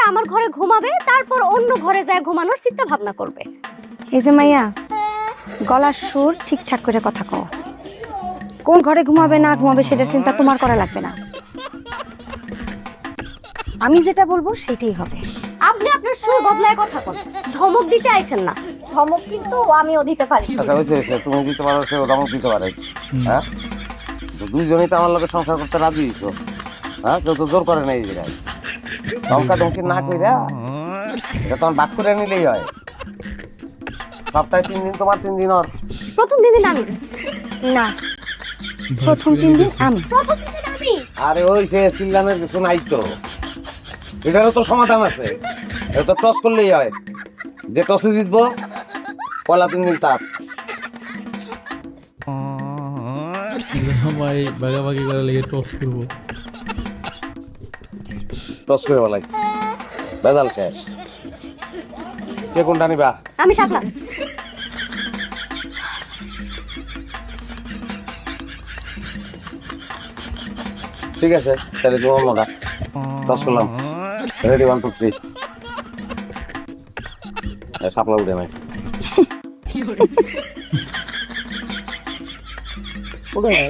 আমার ঘরে ঘুমাবে, তারপর অন্য ঘরে যায় ঘুমানোর চিন্তা ভাবনা করবে। এই যে মাইয়া, গলার সুর ঠিকঠাক করে কথা কও। কোন ঘরে ঘুমাবে না ঘুমাবে সেটার চিন্তা তোমার করা লাগবে না। আমি যেটা বলবো সেটাই হবে। আপনি আপনার সুর বদলায় কথা বলেন, ধমক দিতে আইসেন না। ধমক কিন্তু আমিও দিতে পারি। আচ্ছা হয়েছে, তুমি দিতে পারো, সে ধমক দিতে পারে। হ্যাঁ, দুইজনেই তো আমার লোকে সংসার করতে রাজি হইছো। হ্যাঁ, কেউ তো জোর করে না এই জায়গায়। ধমকা ধমকি না কইরা এটা তোমার বাক করে নিলেই হয়। সপ্তাহে 3 দিন তোমার, 3 দিন ওর। প্রথম দিন আমি না, প্রথম 3 দিন আমি। প্রথম দিন আমি আরে ওই সে চিল্লানোর কিছু নাই তো, এটারও তো সমাধান আছে। এটা তো টস করলেই হয়, যে টসে জিতবো পয়লা 3 দিন তার। ভাই ভাগাভাগি করে লেগে টস করবো। টস করে বলাই বেদাল শেষ। কে কোনটা নিবা? আমি সাকলাম। ঠিক আছে, তাহলে তুমি অন্যটা টস করলাম। রেডি 1 2 3। সাপলা উঠে নাই, উঠে নাই।